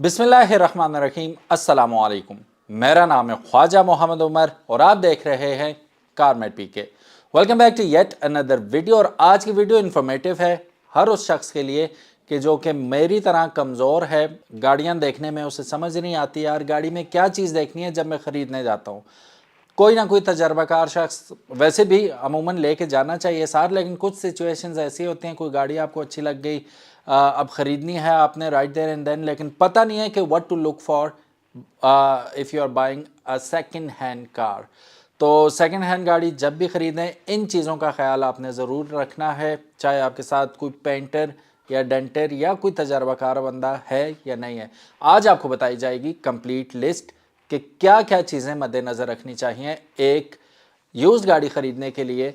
बिस्मिल्लाहिर्रहमानिर्रहीम अस्सलाम वालेकुम। मेरा नाम है ख्वाजा मोहम्मद उमर और आप देख रहे हैं CarMate PK. Welcome back to yet another video. और आज की वीडियो इन्फॉर्मेटिव है हर उस शख्स के लिए कि जो कि मेरी तरह कमज़ोर है, गाड़ियाँ देखने में उसे समझ नहीं आती यार गाड़ी में क्या चीज़ देखनी है जब मैं ख़रीदने जाता हूँ। कोई ना कोई तजर्बाकार शख्स वैसे भी अमूमन लेके जाना चाहिए साथ, लेकिन कुछ सिचुएशंस ऐसी होती हैं, कोई गाड़ी आपको अच्छी लग गई, अब ख़रीदनी है आपने राइट देयर एंड देन, लेकिन पता नहीं है कि what to look for if you are buying a second hand car. तो सेकंड हैंड गाड़ी जब भी ख़रीदें इन चीज़ों का ख्याल आपने ज़रूर रखना है, चाहे आपके साथ कोई पेंटर या डेंटर या कोई तजर्बाकार बंदा है या नहीं है। आज आपको बताई जाएगी कंप्लीट लिस्ट कि क्या क्या चीज़ें मद्देनज़र रखनी चाहिए एक यूज़्ड गाड़ी ख़रीदने के लिए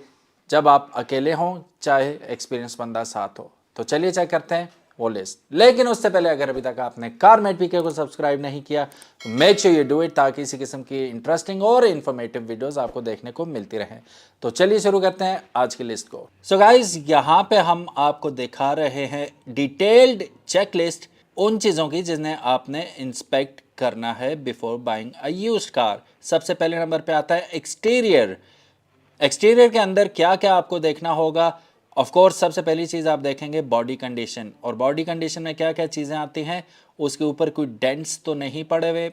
जब आप अकेले हों चाहे एक्सपीरियंस बंदा साथ हो। तो चलिए चेक करते हैं वो लिस्ट। लेकिन उससे पहले अगर अभी तक आपने कारमेट पीके को सब्सक्राइब नहीं किया तो make sure you do it, ताकि इसी किस्म की इंटरेस्टिंग और इन्फॉर्मेटिव वीडियोस आपको देखने को मिलती रहें। तो चलिए शुरू करते हैं आज की लिस्ट को। सो गाइस, यहाँ पे हम आपको दिखा रहे हैं डिटेल्ड चेक लिस्ट उन चीज़ों की जिन्हें आपने इंस्पेक्ट करना है before buying a used car. सबसे पहले नंबर पे आता है एक्सटीरियर। एक्सटीरियर के अंदर क्या क्या आपको देखना होगा। ऑफ कोर्स सबसे पहली चीज़ आप देखेंगे बॉडी कंडीशन, और बॉडी कंडीशन में क्या क्या चीज़ें आती हैं, उसके ऊपर कोई डेंट्स तो नहीं पड़े हुए,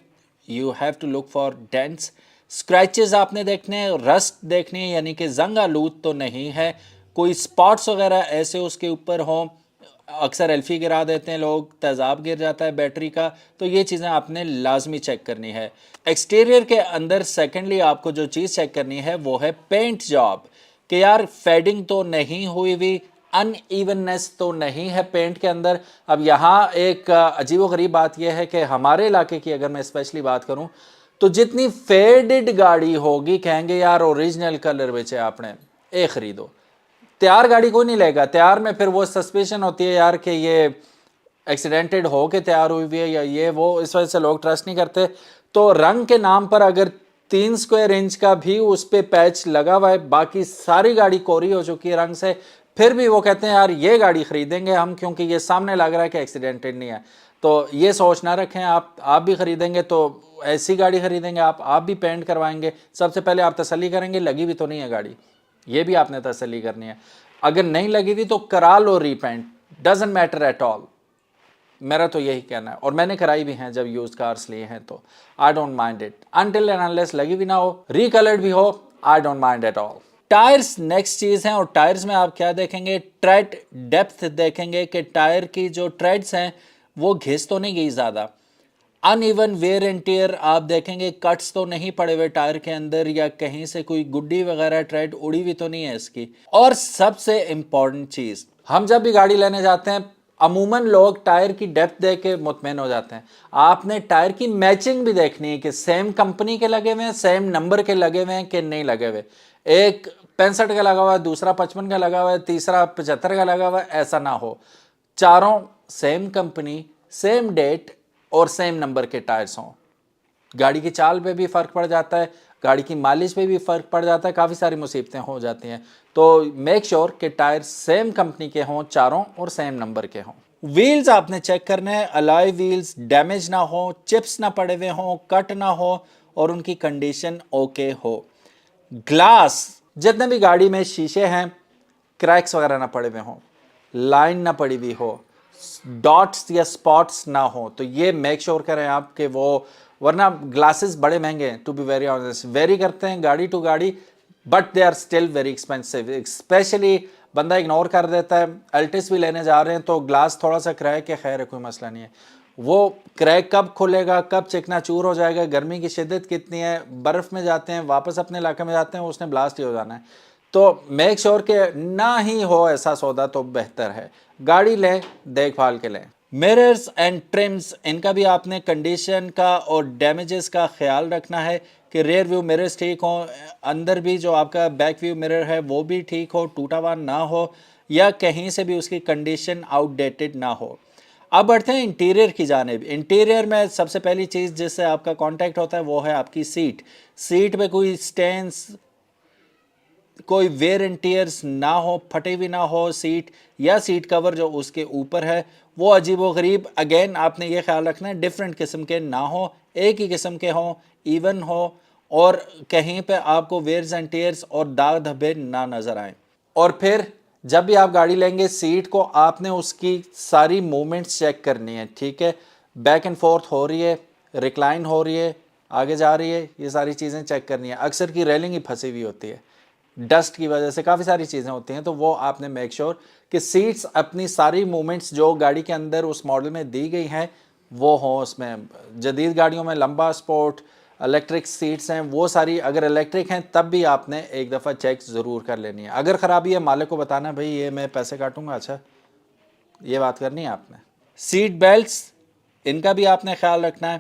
you have to look for dents. Scratches आपने देखने हैं, रस्ट देखनी है यानी कि जंग आलूद तो नहीं है, कोई स्पॉट्स वगैरह ऐसे उसके ऊपर हों। अक्सर एल्फी गिरा देते हैं लोग, तेज़ाब गिर जाता है बैटरी का, तो ये चीज़ें आपने लाजमी चेक करनी है। एक्सटीरियर के अंदर सेकेंडली आपको जो चीज़ चेक करनी है वो है पेंट जॉब, कि यार फेडिंग तो नहीं हुई हुई, अनइवननेस तो नहीं है पेंट के अंदर। अब यहाँ एक अजीब गरीब बात यह है कि हमारे इलाके की अगर मैं स्पेशली बात करूँ तो जितनी फेडेड गाड़ी होगी कहेंगे यार ओरिजिनल कलर बेचे आपने, ए खरीदो। तैयार गाड़ी को नहीं लेगा, तैयार में फिर वो सस्पेशन होती है यार कि ये एक्सीडेंटेड हो के तैयार हुई हुई है या ये वो, इस वजह से लोग ट्रस्ट नहीं करते। तो रंग के नाम पर अगर 3 स्क्वायर इंच का भी उस पर पैच लगा हुआ है, बाकी सारी गाड़ी कोरी हो चुकी है रंग से, फिर भी वो कहते हैं यार ये गाड़ी खरीदेंगे हम क्योंकि ये सामने लग रहा है कि एक्सीडेंटेड नहीं है। तो ये सोच ना रखें, आप भी खरीदेंगे तो ऐसी गाड़ी खरीदेंगे, आप भी पेंट करवाएंगे, सबसे पहले आप तसल्ली करेंगे लगी भी तो नहीं है गाड़ी, ये भी आपने तसल्ली करनी है। अगर नहीं लगी थी तो करा लो repaint, doesn't matter at all, मेरा तो यही कहना है। और मैंने कराई भी हैं जब यूज्ड कार्स लिए हैं, तो I don't mind it until and unless लगी भी ना हो, रिकलर्ड भी हो, I don't mind at all. Tyres next चीज़ है, और टायर्स में आप क्या देखेंगे, ट्रेड डेप्थ देखेंगे कि टायर की जो ट्रेड्स हैं वो घिस तो नहीं गई ज़्यादा। अनइवन वेयर एंड टेयर आप देखेंगे, कट्स तो नहीं पड़े हुए टायर के अंदर, या कहीं से कोई गुड्डी वगैरह ट्रेड उड़ी हुई तो नहीं है इसकी। और सबसे इंपॉर्टेंट चीज़, हम जब भी गाड़ी लेने जाते हैं अमूमन लोग टायर की डेप्थ देख के मुतमईन हो जाते हैं। आपने टायर की मैचिंग भी देखनी है कि सेम कंपनी के लगे हुए हैं, सेम नंबर के लगे हुए हैं कि नहीं लगे हुए। एक 65 का लगा हुआ है, दूसरा 55 का लगा हुआ है, तीसरा 75 का लगा हुआ है, ऐसा ना हो। चारों सेम कंपनी, सेम डेट और सेम नंबर के टायर्स हों। गाड़ी की चाल पे भी फ़र्क पड़ जाता है, गाड़ी की माइलेज पे भी फ़र्क पड़ जाता है, काफ़ी सारी मुसीबतें हो जाती हैं। तो मेक श्योर कि टायर सेम कंपनी के हों चारों और सेम नंबर के हों। व्हील्स आपने चेक करना है, अलॉय व्हील्स डैमेज ना हो, चिप्स ना पड़े हुए हों, कट ना हो, और उनकी कंडीशन ओके हो। ग्लास, जितने भी गाड़ी में शीशे हैं क्रैक्स वगैरह ना पड़े हुए हों, लाइन ना पड़ी हुई हो, डॉट्स या स्पॉट्स ना हो, तो ये मेक श्योर करें आप कि वो, वरना ग्लासेस बड़े महंगे हैं, to be very honest, vary करते हैं गाड़ी टू गाड़ी, but they are still very expensive. Specially बंदा इग्नोर कर देता है, अल्टिस भी लेने जा रहे हैं तो ग्लास थोड़ा सा क्रैक है, खैर है कोई मसला नहीं है, वो क्रैक कब खुलेगा, कब चिकनाचूर हो जाएगा, गर्मी की शिद्दत कितनी है, बर्फ़ में जाते हैं वापस अपने इलाके में जाते हैं उसने ब्लास्ट ही हो जाना है। तो मेक श्योर कि ना ही हो ऐसा सौदा तो बेहतर है। गाड़ी लें देखभाल के लें। मिरर्स एंड ट्रिम्स, इनका भी आपने कंडीशन का और डैमेजेस का ख्याल रखना है कि रेयर व्यू मिरर्स ठीक हो, अंदर भी जो आपका बैक व्यू मिरर है वो भी ठीक हो, टूटा हुआ ना हो, या कहीं से भी उसकी कंडीशन आउटडेटेड ना हो। अब बढ़ते हैं इंटीरियर की जानिब। इंटीरियर में सबसे पहली चीज़ जिससे आपका कांटेक्ट होता है वो है आपकी सीट। सीट पे कोई स्टेन्स, کوئی ویئر اینڈ ٹیئرز نہ ہو, پھٹی ہوئی نہ ہو سیٹ, یا سیٹ کور جو اس کے اوپر ہے وہ عجیب و غریب, اگین آپ نے یہ خیال رکھنا ہے ڈفرینٹ قسم کے نہ ہو, ایک ہی قسم کے ہوں, ایون ہو, اور کہیں پہ آپ کو ویئرز اینڈ ٹیئرز اور داغ دھبے نہ نظر آئیں. اور پھر جب بھی آپ گاڑی لیں گے سیٹ کو آپ نے اس کی ساری موومنٹس چیک کرنی ہے, ٹھیک ہے, بیک اینڈ فورتھ ہو رہی ہے, ریکلائن ہو رہی ہے, آگے جا رہی ہے, یہ ساری چیزیں چیک کرنی ہے. اکثر کی ریلنگ ہی پھنسی ہوئی ہوتی ہے ڈسٹ کی وجہ سے, کافی ساری چیزیں ہوتی ہیں, تو وہ آپ نے میک شور کہ سیٹس اپنی ساری موومنٹس جو گاڑی کے اندر اس ماڈل میں دی گئی ہیں وہ ہوں اس میں. جدید گاڑیوں میں لمبا سپورٹ الیکٹرک سیٹس ہیں, وہ ساری اگر الیکٹرک ہیں تب بھی آپ نے ایک دفعہ چیک ضرور کر لینی ہے. اگر خرابی ہے مالک کو بتانا بھئی یہ میں پیسے کاٹوں گا, اچھا یہ بات کرنی ہے آپ نے. سیٹ بیلٹس ان کا بھی آپ نے خیال رکھنا ہے.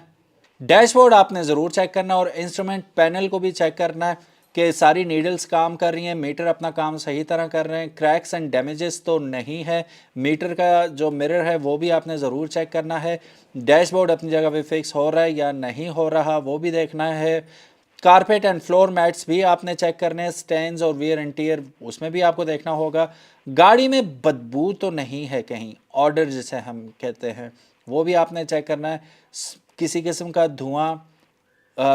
ڈیش بورڈ آپ نے ضرور چیک کرنا ہے, اور انسٹرومنٹ پینل کو بھی چیک کرنا ہے کہ ساری نیڈلز کام کر رہی ہیں, میٹر اپنا کام صحیح طرح کر رہے ہیں, کریکس اینڈ ڈیمیجز تو نہیں ہے, میٹر کا جو مرر ہے وہ بھی آپ نے ضرور چیک کرنا ہے, ڈیش بورڈ اپنی جگہ پہ فکس ہو رہا ہے یا نہیں ہو رہا وہ بھی دیکھنا ہے, کارپیٹ اینڈ فلور میٹس بھی آپ نے چیک کرنے ہیں, سٹینز اور ویئر اینڈ ٹیئر اس میں بھی آپ کو دیکھنا ہوگا, گاڑی میں بدبو تو نہیں ہے کہیں, آرڈر جسے ہم کہتے ہیں وہ بھی آپ نے چیک کرنا ہے, کسی قسم کا دھواں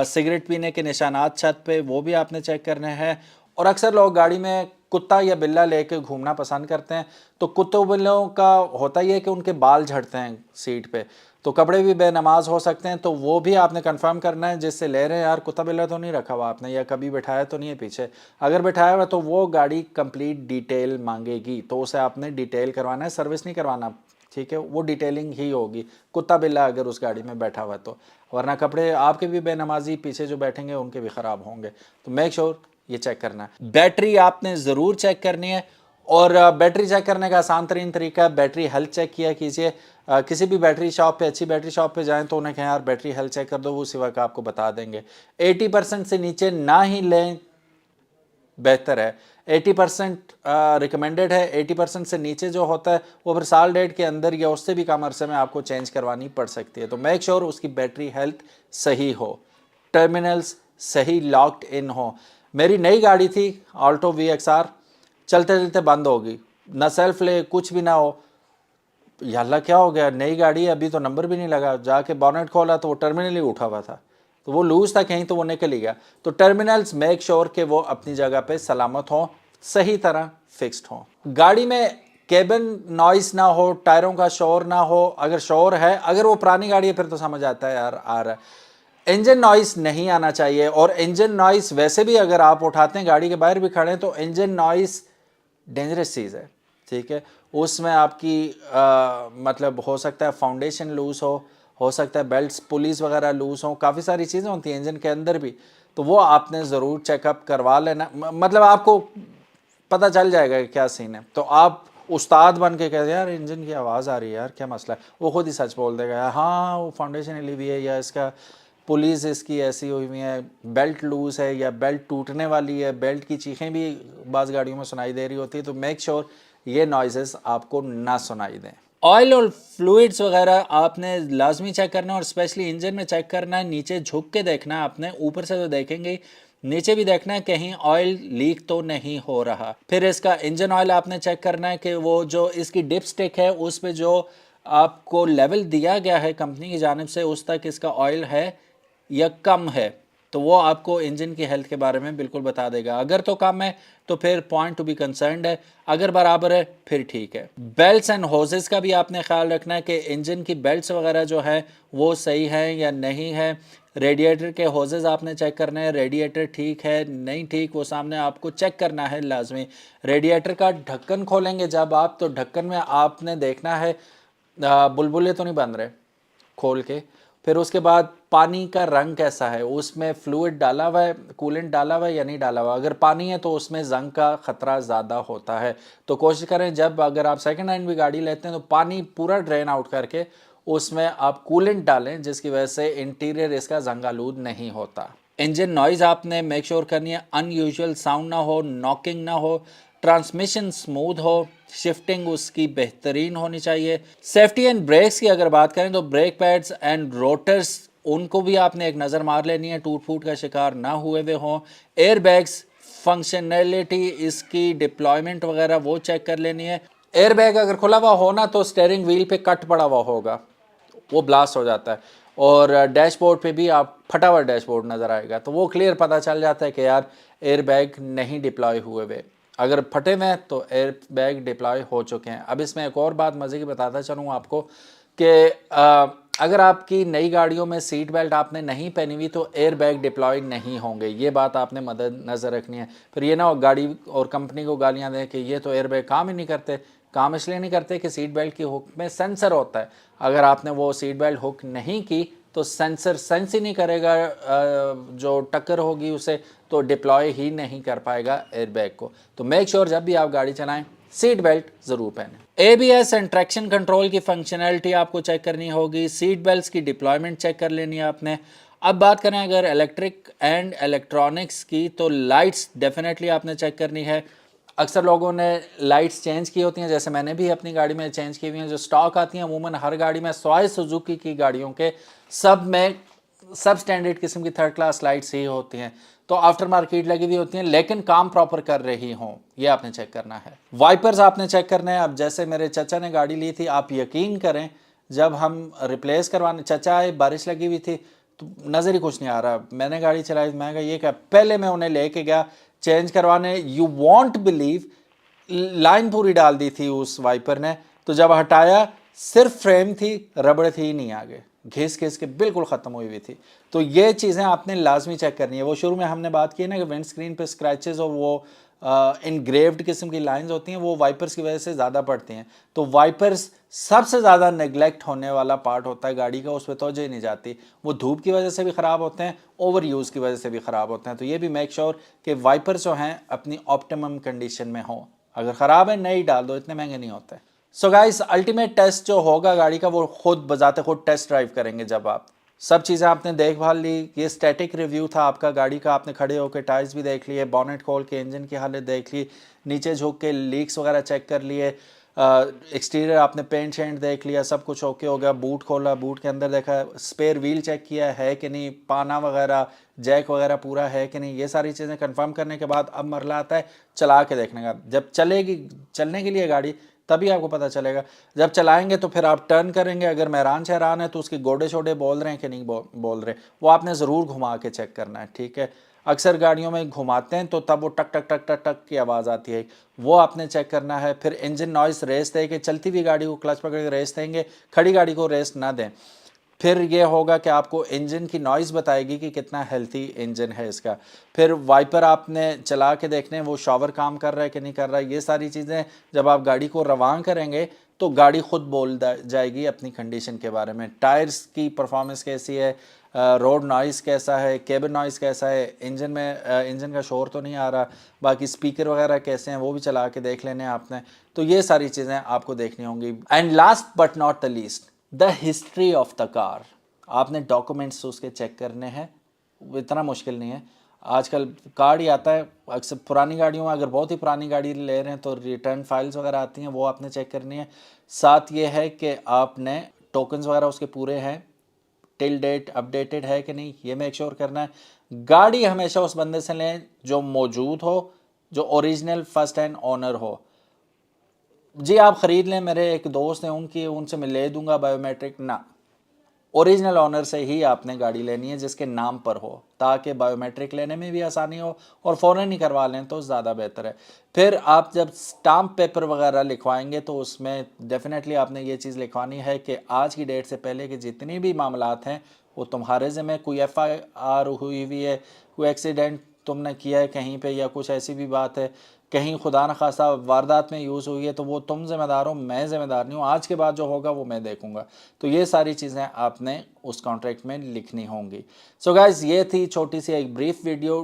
سگریٹ پینے کے نشانات چھت پہ وہ بھی آپ نے چیک کرنے ہیں. اور اکثر لوگ گاڑی میں کتا یا بلا لے کے گھومنا پسند کرتے ہیں, تو کتوں بلوں کا ہوتا یہ ہے کہ ان کے بال جھڑتے ہیں سیٹ پہ, تو کپڑے بھی بے نماز ہو سکتے ہیں, تو وہ بھی آپ نے کنفرم کرنا ہے جس سے لے رہے ہیں یار کتا بلا تو نہیں رکھا ہوا آپ نے, یا کبھی بٹھایا تو نہیں ہے پیچھے. اگر بٹھایا ہوا تو وہ گاڑی کمپلیٹ ڈیٹیل مانگے گی, تو اسے آپ نے ڈیٹیل کروانا ہے, سروس نہیں کروانا, ٹھیک ہے, وہ ڈیٹیلنگ ہی ہوگی کتا بلا اگر اس گاڑی میں بیٹھا ہوا تو, ورنہ کپڑے آپ کے بھی بے نمازی پیچھے جو بیٹھیں گے ان کے بھی خراب ہوں گے. تو میک شور یہ چیک کرنا ہے. بیٹری آپ نے ضرور چیک کرنی ہے, اور بیٹری چیک کرنے کا آسان ترین طریقہ ہے بیٹری ہیلتھ چیک کیا کیجئے. کسی بھی بیٹری شاپ پہ, اچھی بیٹری شاپ پہ جائیں تو انہیں کہیں یار بیٹری ہیلتھ چیک کر دو, وہ اسی وقت آپ کو بتا دیں گے. 80% سے نیچے نہ ہی لیں, بہتر ہے. 80% ریکمینڈڈ ہے, 80% سے نیچے جو ہوتا ہے وہ پھر سال ڈیڑھ کے اندر یا اس سے بھی کم عرصے میں آپ کو چینج کروانی پڑ سکتی ہے. تو میک شور اس کی بیٹری ہیلتھ صحیح ہو, ٹرمینلز صحیح لاکڈ ان ہو. میری نئی گاڑی تھی آلٹو وی ایکس آر, چلتے چلتے بند ہو گئی, نہ سیلف لے کچھ بھی نہ ہو, یا اللہ کیا ہو گیا, نئی گاڑی ہے ابھی تو نمبر بھی نہیں لگا, جا کے بونٹ کھولا تو وہ ٹرمینل ہی اٹھا ہوا تھا, تو وہ لوز تھا کہیں تو وہ نکل ہی گیا. تو ٹرمینلز میک شور کہ وہ اپنی جگہ پہ سلامت ہوں, صحیح طرح فکسڈ ہوں. گاڑی میں کیبن نوائز نہ ہو, ٹائروں کا شور نہ ہو, اگر شور ہے, اگر وہ پرانی گاڑی ہے پھر تو سمجھ آتا ہے یار آ رہا ہے. انجن نوائز نہیں آنا چاہیے, اور انجن نوائز ویسے بھی اگر آپ اٹھاتے ہیں گاڑی کے باہر بھی کھڑے ہیں تو انجن نوائز ڈینجرس چیز ہے, ٹھیک ہے, اس میں آپ کی مطلب ہو سکتا ہے فاؤنڈیشن لوز ہو سکتا ہے بیلٹس پولیز وغیرہ لوز ہوں, کافی ساری چیزیں ہوتی ہیں انجن کے اندر بھی, تو وہ آپ نے ضرور چیک اپ کروا لینا. مطلب آپ کو پتہ چل جائے گا کہ کیا سین ہے, تو آپ استاد بن کے کہتے ہیں یار انجن کی آواز آ رہی ہے یار کیا مسئلہ ہے, وہ خود ہی سچ بول دے گا, ہاں وہ فاؤنڈیشن ہلی ہوئی ہے, یا اس کا پولیس اس کی ایسی ہوئی ہوئی ہے, بیلٹ لوز ہے, یا بیلٹ ٹوٹنے والی ہے, بیلٹ کی چیخیں بھی بعض گاڑیوں میں سنائی دے رہی ہوتی ہے. تو میک شور یہ نوائزز آپ کو نہ سنائی دیں. آئل اور فلوئڈز وغیرہ آپ نے لازمی چیک کرنا ہے, اور اسپیشلی انجن میں چیک کرنا ہے, نیچے جھک کے دیکھنا ہے آپ نے, اوپر سے تو دیکھیں گے نیچے بھی دیکھنا ہے کہیں آئل لیک تو نہیں ہو رہا. پھر اس کا انجن آئل آپ نے چیک کرنا ہے کہ وہ جو اس کی ڈپ سٹک ہے اس پہ جو آپ کو لیول دیا گیا ہے کمپنی کی جانب سے اس تک اس کا آئل ہے یا کم ہے, تو وہ آپ کو انجن کی ہیلتھ کے بارے میں بالکل بتا دے گا. اگر تو کم ہے تو پھر پوائنٹ ٹو بی کنسرنڈ ہے, اگر برابر ہے پھر ٹھیک ہے. بیلٹس اینڈ ہوزز کا بھی آپ نے خیال رکھنا ہے کہ انجن کی بیلٹس وغیرہ جو ہے وہ صحیح ہے یا نہیں ہے. ریڈیٹر کے ہوزز آپ نے چیک کرنا ہے, ریڈیٹر ٹھیک ہے نہیں ٹھیک وہ سامنے آپ کو چیک کرنا ہے لازمی. ریڈیٹر کا ڈھکن کھولیں گے جب آپ, تو ڈھکن میں آپ نے دیکھنا ہے بلبلے تو نہیں بن رہے کھول کے. پھر اس کے بعد پانی کا رنگ کیسا ہے, اس میں فلوئڈ ڈالا ہوا ہے, کولنٹ ڈالا ہوا ہے یا نہیں ڈالا ہوا. اگر پانی ہے تو اس میں زنگ کا خطرہ زیادہ ہوتا ہے, تو کوشش کریں جب اگر آپ سیکنڈ ہینڈ بھی گاڑی لیتے ہیں تو پانی پورا ڈرین آؤٹ کر کے اس میں آپ کولنٹ ڈالیں, جس کی وجہ سے انٹیریئر اس کا زنگ آلود نہیں ہوتا. انجن نوائز آپ نے میک شور کرنی ہے ان یوزول ساؤنڈ نہ ہو, ناکنگ نہ ہو, ٹرانسمیشن سموتھ ہو, شفٹنگ اس کی بہترین ہونی چاہیے. سیفٹی اینڈ بریکس کی اگر بات کریں تو بریک پیڈز اینڈ روٹرز ان کو بھی آپ نے ایک نظر مار لینی ہے, ٹوٹ پھوٹ کا شکار نہ ہوئے ہوئے ہوں. ایئر بیگز फंक्शनैलिटी, इसकी डिप्लॉयमेंट वगैरह वो चेक कर लेनी है। एयर बैग अगर खुला हुआ हो ना तो स्टीयरिंग व्हील पे कट पड़ा हुआ होगा, वो ब्लास्ट हो जाता है, और डैशबोर्ड पे भी आप फटा हुआ डैशबोर्ड नज़र आएगा, तो वो क्लियर पता चल जाता है कि यार एयर बैग नहीं डिप्लॉय हुए हुए। अगर फटे हुए हैं तो एयर बैग डिप्लॉय हो चुके हैं। अब इसमें एक और बात मज़े की बताता चलूँ आपको कि अगर आपकी नई गाड़ियों में सीट बेल्ट आपने नहीं पहनी हुई तो एयर बैग डिप्लॉय नहीं होंगे, ये बात आपने नज़र रखनी है। फिर ये ना हो गाड़ी और कंपनी को गालियाँ दें कि ये तो एयर बैग काम ही नहीं करते। काम इसलिए नहीं करते कि सीट बेल्ट की हुक में सेंसर होता है, अगर आपने वो सीट बेल्ट हुक नहीं की तो सेंसर सेंस ही नहीं करेगा, जो टक्कर होगी उसे, तो डिप्लॉय ही नहीं कर पाएगा एयर बैग को। तो मेक श्योर जब भी आप गाड़ी चलाएं सीट बेल्ट ज़रूर पहनें। ABS एंड ट्रैक्शन कंट्रोल की फंक्शनैलिटी आपको चेक करनी होगी, सीट बेल्ट्स की डिप्लॉयमेंट चेक कर लेनी है आपने। अब बात करें अगर इलेक्ट्रिक एंड इलेक्ट्रॉनिक्स की, तो लाइट्स डेफिनेटली आपने चेक करनी है। अक्सर लोगों ने लाइट्स चेंज की होती हैं, जैसे मैंने भी अपनी गाड़ी में चेंज की हुई हैं, जो स्टॉक आती हैं अमूमन हर गाड़ी में, सवाए सुजुकी की गाड़ियों के सब में सब स्टैंडर्ड किस्म की थर्ड क्लास लाइट्स ही होती हैं, तो आफ्टर मार्केट लगी हुई होती हैं लेकिन काम प्रॉपर कर रही हों, ये आपने चेक करना है। वाइपर्स आपने चेक करने हैं। अब जैसे मेरे चाचा ने गाड़ी ली थी, आप यकीन करें जब हम रिप्लेस करवाने चाचा आए, बारिश लगी हुई थी तो नज़र ही कुछ नहीं आ रहा, मैंने गाड़ी चलाई, मैं कहा ये क्या, पहले मैं उन्हें लेके गया चेंज करवाने, यू वॉन्ट बिलीव लाइन पूरी डाल दी थी उस वाइपर ने, तो जब हटाया सिर्फ फ्रेम थी, रबड़ थी नहीं आगे, घिस घिस के बिल्कुल ख़त्म हुई हुई थी। तो ये चीज़ें आपने लाजमी चेक करनी है। वो शुरू में हमने बात की ना कि विंड स्क्रीन पे स्क्रैचेस और वो इनग्रेव्ड किस्म की लाइंस होती हैं, वो वाइपर्स की वजह से ज़्यादा पड़ती हैं। तो वाइपर्स सबसे ज़्यादा नेगलेक्ट होने वाला पार्ट होता है गाड़ी का, उस पर तवज्जो ही नहीं जाती। वो धूप की वजह से भी ख़राब होते हैं, ओवर यूज़ की वजह से भी ख़राब होते हैं। तो ये भी मेक श्योर कि वाइपर्स जो हैं अपनी ऑप्टिमम कंडीशन में हों, अगर ख़राब है नई डाल दो, इतने महंगे नहीं होते। सो गाइस, अल्टीमेट टेस्ट जो होगा गाड़ी का वो खुद बजाते खुद टेस्ट ड्राइव करेंगे। जब आप सब चीज़ें आपने देखभाल ली, ये स्टैटिक रिव्यू था आपका गाड़ी का, आपने खड़े होकर टायर्स भी देख लिए, बॉनेट खोल के इंजन की हालत देख ली, नीचे झुक के लीक्स वगैरह चेक कर लिए, एक्सटीरियर आपने पेंट शेंट देख लिया, सब कुछ ओके हो गया। बूट खोला, बूट के अंदर देखा, स्पेयर व्हील चेक किया है कि नहीं, पाना वगैरह जैक वगैरह पूरा है कि नहीं, ये सारी चीज़ें कंफर्म करने के बाद अब मरला आता है चला के देखने का। जब चलेगी, चलने के लिए गाड़ी, तभी आपको पता चलेगा। जब चलाएंगे तो फिर आप टर्न करेंगे, अगर मेहरान शहरान है तो उसके गोडे शोडे बोल रहे हैं कि नहीं बोल रहे, वो आपने ज़रूर घुमा के चेक करना है, ठीक है। अक्सर गाड़ियों में घुमाते हैं तो तब वो टक टक टक टक टक की आवाज़ आती है, वो आपने चेक करना है। फिर इंजन नॉइस रेस दे के, चलती हुई गाड़ी को क्लच पकड़ के रेस देंगे, खड़ी गाड़ी को रेस ना दें। फिर ये होगा कि आपको इंजन की नॉइज़ बताएगी कि कितना हेल्थी इंजन है इसका। फिर वाइपर आपने चला के देखने वो शॉवर काम कर रहा है कि नहीं कर रहा है। ये सारी चीज़ें जब आप गाड़ी को रवान करेंगे तो गाड़ी खुद बोल जाएगी अपनी कंडीशन के बारे में। टायर्स की परफॉर्मेंस कैसी है, रोड नॉइज़ कैसा है, केबिन नॉइज़ कैसा है, इंजन में इंजन का शोर तो नहीं आ रहा, बाकी स्पीकर वगैरह कैसे हैं वो भी चला के देख लेने आपने। तो ये सारी चीज़ें आपको देखनी होंगी। And last but not the least, the history of the car. आपने डॉक्यूमेंट्स उसके चेक करने हैं, इतना मुश्किल नहीं है। आजकल कार्ड ही आता है, अक्सर पुरानी गाड़ियों में अगर बहुत ही पुरानी गाड़ी ले रहे हैं तो रिटर्न फाइल्स वगैरह आती हैं, वो आपने चेक करनी है। साथ ये है कि आपने टोकन्स वगैरह उसके पूरे हैं, टिल डेट अपडेटेड है कि नहीं, ये मेक श्योर करना है। गाड़ी हमेशा उस बंदे से लें जो मौजूद हो, जो ओरिजिनल फर्स्ट हैंड ओनर हो। जी आप ख़रीद लें, मेरे एक दोस्त हैं उनकी, उनसे मैं ले दूंगा बायोमेट्रिक, ना, ओरिजिनल ऑनर से ही आपने गाड़ी लेनी है जिसके नाम पर हो, ताकि बायोमेट्रिक लेने में भी आसानी हो और फ़ौरन ही करवा लें तो ज़्यादा बेहतर है। फिर आप जब स्टाम्प पेपर वगैरह लिखवाएंगे तो उसमें डेफिनेटली आपने ये चीज़ लिखवानी है कि आज की डेट से पहले के जितनी भी मामलात हैं वो तुम्हारे ज़िम्मे, कोई FIR हुई हुई है, कोई एक्सीडेंट तुमने किया है कहीं पे, या कुछ ऐसी भी बात है कहीं खुदा न खासा वारदात में यूज़ हुई है, तो वो तुम ज़िम्मेदार हो, मैं ज़िम्मेदार नहीं हूँ। आज के बाद जो होगा वो मैं देखूंगा। तो ये सारी चीज़ें आपने उस कॉन्ट्रैक्ट में लिखनी होंगी। सो गाइज़, ये थी छोटी सी एक brief video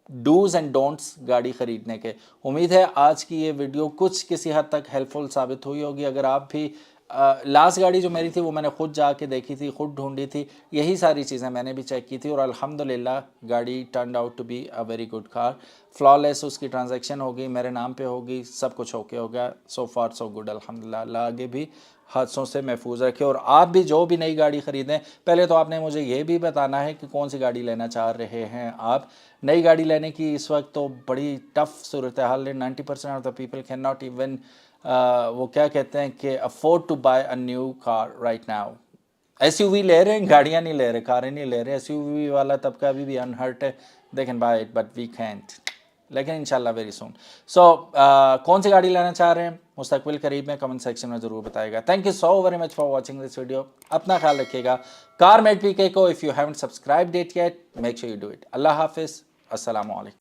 dos and don'ts गाड़ी ख़रीदने के। उम्मीद है आज की ये वीडियो कुछ किसी हद तक हेल्पफुल साबित हुई होगी। अगर आप भी लास्ट गाड़ी जो मेरी थी वो मैंने खुद जाके देखी थी, खुद ढूंढी थी, यही सारी चीज़ें मैंने भी चेक की थी और अल्हम्दुलिल्लाह गाड़ी turned out to be a very good car. فلالیس اس کی ٹرانزیکشن ہوگی, میرے نام پہ ہوگی, سب کچھ اوکے ہو گیا. سو فار سو گڈ الحمدللہ. اللہ آگے بھی حادثوں سے محفوظ رکھے. اور آپ بھی جو بھی نئی گاڑی خریدیں, پہلے تو آپ نے مجھے یہ بھی بتانا ہے کہ کون سی گاڑی لینا چاہ رہے ہیں آپ. نئی گاڑی لینے کی اس وقت تو بڑی ٹف صورتحال ہے. 90% of the people can not even وہ کیا کہتے ہیں کہ afford to buy a new car right now. S U V لے رہے ہیں, گاڑیاں نہیں لے رہے, کاریں نہیں لے رہے. ایس یو وی والا طبقہ ابھی بھی انہرٹ ہے, they can buy it but we can't, لیکن انشاءاللہ ویری سون. سو کون سی گاڑی لینا چاہ رہے ہیں مستقبل قریب میں کمنٹ سیکشن میں ضرور بتائے گا. Thank you so very much for watching this video. اپنا خیال رکھیے گا. کار میٹ پی کے کو if you haven't subscribed it yet make sure you do it. اللہ حافظ. السلام علیکم.